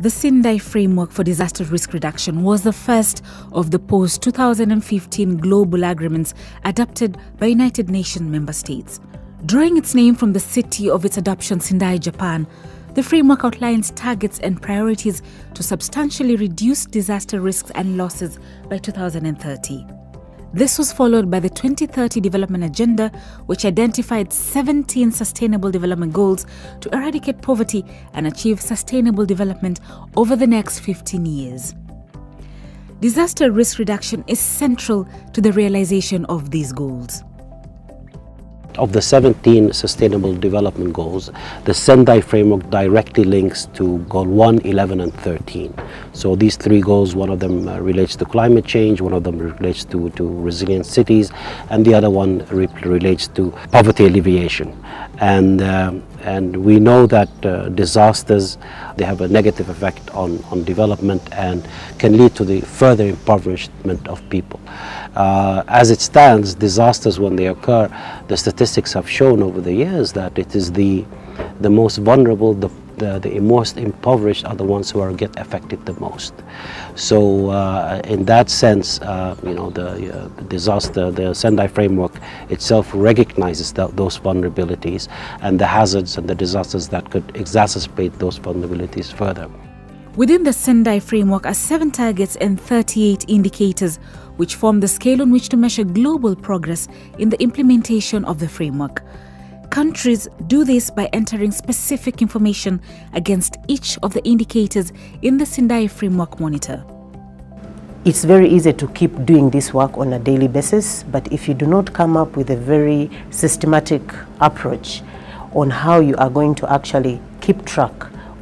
The Sendai Framework for Disaster Risk Reduction was the first of the post-2015 global agreements adopted by United Nations member states. Drawing its name from the city of its adoption, Sendai, Japan, the framework outlines targets and priorities to substantially reduce disaster risks and losses by 2030. This was followed by the 2030 Development Agenda, which identified 17 Sustainable Development Goals to eradicate poverty and achieve sustainable development over the next 15 years. Disaster risk reduction is central to the realization of these goals. Of the 17 Sustainable Development Goals, the Sendai Framework directly links to Goal 1, 11 and 13. So these three goals, one of them relates to climate change, one of them relates to resilient cities, and the other one relates to poverty alleviation. And we know that disasters, they have a negative effect on development and can lead to the further impoverishment of people. As it stands, disasters, when they occur, the statistics have shown over the years that it is the most vulnerable, the most impoverished are the ones who get affected the most. So in that sense, the disaster, the Sendai Framework itself recognizes those vulnerabilities and the hazards and the disasters that could exacerbate those vulnerabilities further. Within the Sendai Framework are 7 targets and 38 indicators, which form the scale on which to measure global progress in the implementation of the framework. Countries do this by entering specific information against each of the indicators in the Sendai Framework Monitor. It's very easy to keep doing this work on a daily basis, but if you do not come up with a very systematic approach on how you are going to actually keep track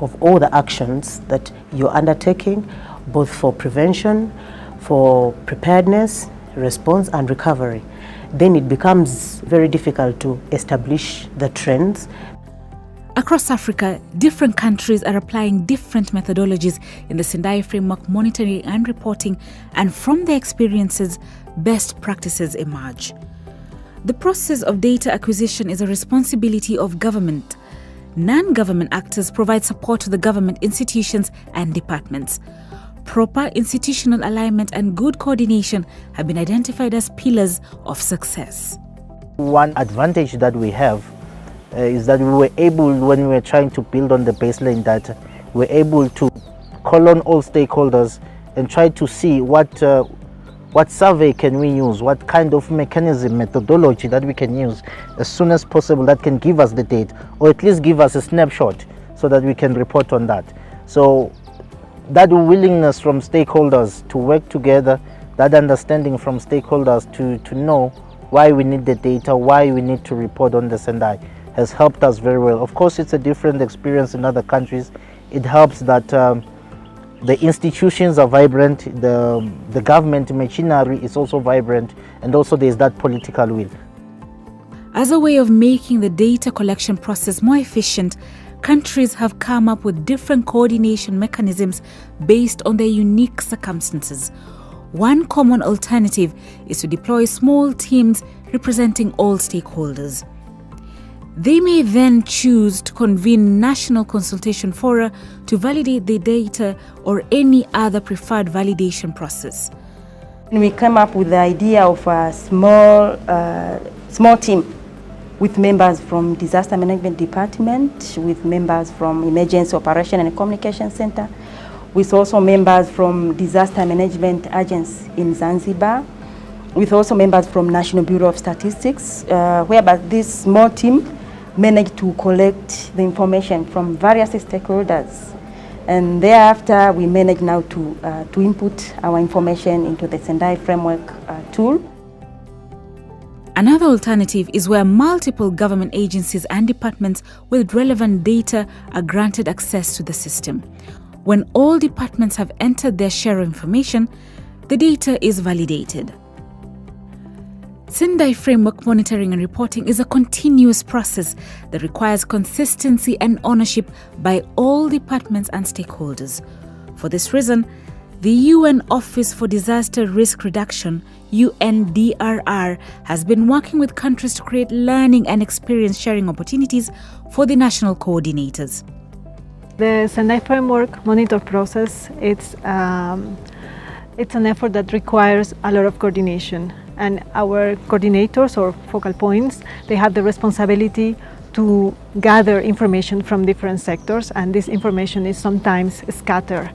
of all the actions that you're undertaking, both for prevention, for preparedness, response and recovery, then it becomes very difficult to establish the trends. Across Africa, different countries are applying different methodologies in the Sendai Framework monitoring and reporting, and from their experiences, best practices emerge. The process of data acquisition is a responsibility of government. Non-government actors provide support to the government institutions and departments. Proper institutional alignment and good coordination have been identified as pillars of success. One advantage that we have is that we were able, when we were trying to build on the baseline data, we were able to call on all stakeholders and try to see what survey can we use, what kind of mechanism, methodology that we can use as soon as possible that can give us the data, or at least give us a snapshot so that we can report on that. So that willingness from stakeholders to work together, that understanding from stakeholders to know why we need the data, why we need to report on the Sendai, has helped us very well. Of course, it's a different experience in other countries. It helps that the institutions are vibrant, the government machinery is also vibrant, and also there's that political will. As a way of making the data collection process more efficient, countries have come up with different coordination mechanisms based on their unique circumstances. One common alternative is to deploy small teams representing all stakeholders. They may then choose to convene national consultation fora to validate the data or any other preferred validation process. We came up with the idea of a small team with members from Disaster Management Department, with members from Emergency Operation and Communication Center, with also members from Disaster Management Agency in Zanzibar, with also members from National Bureau of Statistics, whereby this small team managed to collect the information from various stakeholders. And thereafter, we managed now to input our information into the Sendai Framework tool. Another alternative is where multiple government agencies and departments with relevant data are granted access to the system. When all departments have entered their share of information, the data is validated. Sendai Framework monitoring and reporting is a continuous process that requires consistency and ownership by all departments and stakeholders. For this reason, the UN Office for Disaster Risk Reduction, UNDRR, has been working with countries to create learning and experience sharing opportunities for the national coordinators. The Sendai Framework Monitor process, it's an effort that requires a lot of coordination, and our coordinators or focal points, they have the responsibility to gather information from different sectors, and this information is sometimes scattered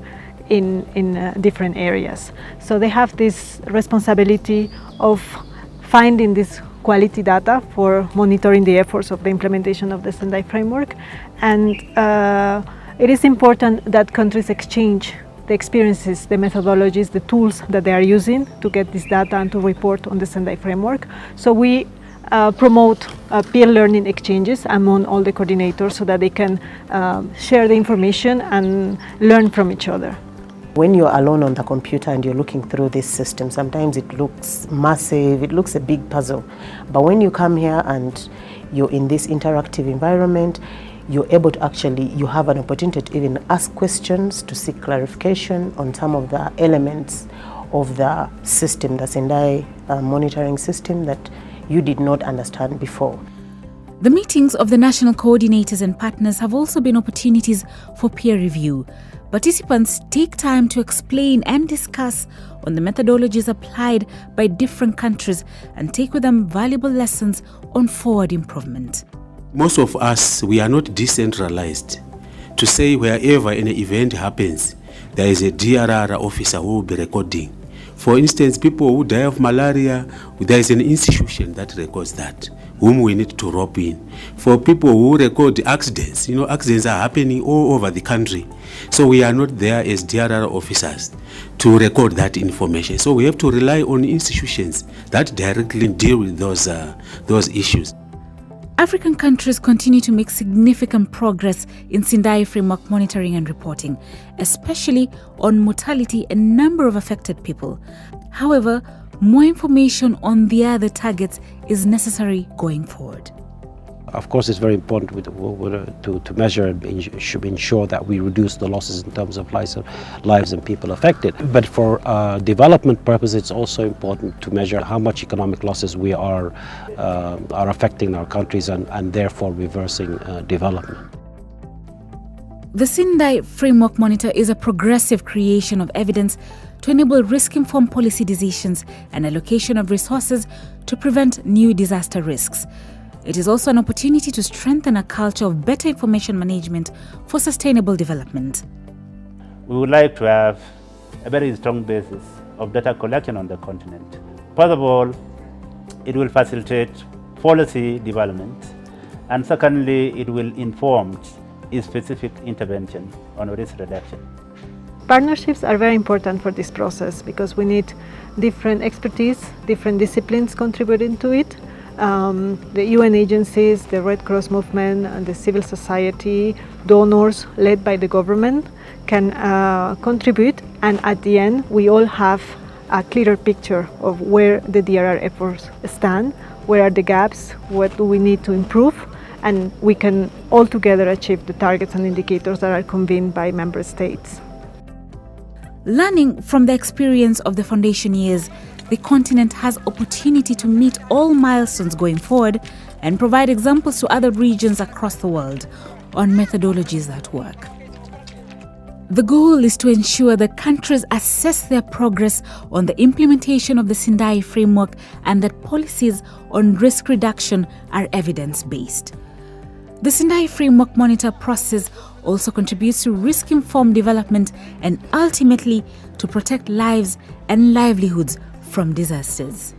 in different areas. So they have this responsibility of finding this quality data for monitoring the efforts of the implementation of the Sendai Framework, and it is important that countries exchange the experiences, the methodologies, the tools that they are using to get this data and to report on the Sendai Framework. So we promote peer learning exchanges among all the coordinators so that they can share the information and learn from each other. When you're alone on the computer and you're looking through this system, sometimes it looks massive, it looks a big puzzle. But when you come here and you're in this interactive environment, you're able to actually, you have an opportunity to even ask questions, to seek clarification on some of the elements of the system, the Sendai monitoring system that you did not understand before. The meetings of the national coordinators and partners have also been opportunities for peer review. Participants take time to explain and discuss on the methodologies applied by different countries and take with them valuable lessons on forward improvement. Most of us, we are not decentralized. To say wherever an event happens, there is a DRR officer who will be recording. For instance, people who die of malaria, there is an institution that records that, whom we need to rope in. For people who record accidents, accidents are happening all over the country. So we are not there as DRR officers to record that information. So we have to rely on institutions that directly deal with those issues. African countries continue to make significant progress in Sendai Framework monitoring and reporting, especially on mortality and number of affected people. However, more information on the other targets is necessary going forward. Of course, it's very important to measure and ensure that we reduce the losses in terms of lives and people affected. But for development purposes, it's also important to measure how much economic losses we are affecting our countries and therefore reversing development. The Sendai Framework Monitor is a progressive creation of evidence to enable risk-informed policy decisions and allocation of resources to prevent new disaster risks. It is also an opportunity to strengthen a culture of better information management for sustainable development. We would like to have a very strong basis of data collection on the continent. First of all, it will facilitate policy development, and secondly, it will inform a specific intervention on risk reduction. Partnerships are very important for this process because we need different expertise, different disciplines contributing to it. The UN agencies, the Red Cross movement, and the civil society, donors led by the government can contribute, and at the end we all have a clearer picture of where the DRR efforts stand, where are the gaps, what do we need to improve, and we can all together achieve the targets and indicators that are convened by member states. Learning from the experience of the foundation years, the continent has opportunity to meet all milestones going forward and provide examples to other regions across the world on methodologies that work. The goal is to ensure that countries assess their progress on the implementation of the Sendai Framework and that policies on risk reduction are evidence-based. The Sendai Framework Monitor process also contributes to risk-informed development and ultimately to protect lives and livelihoods from disasters.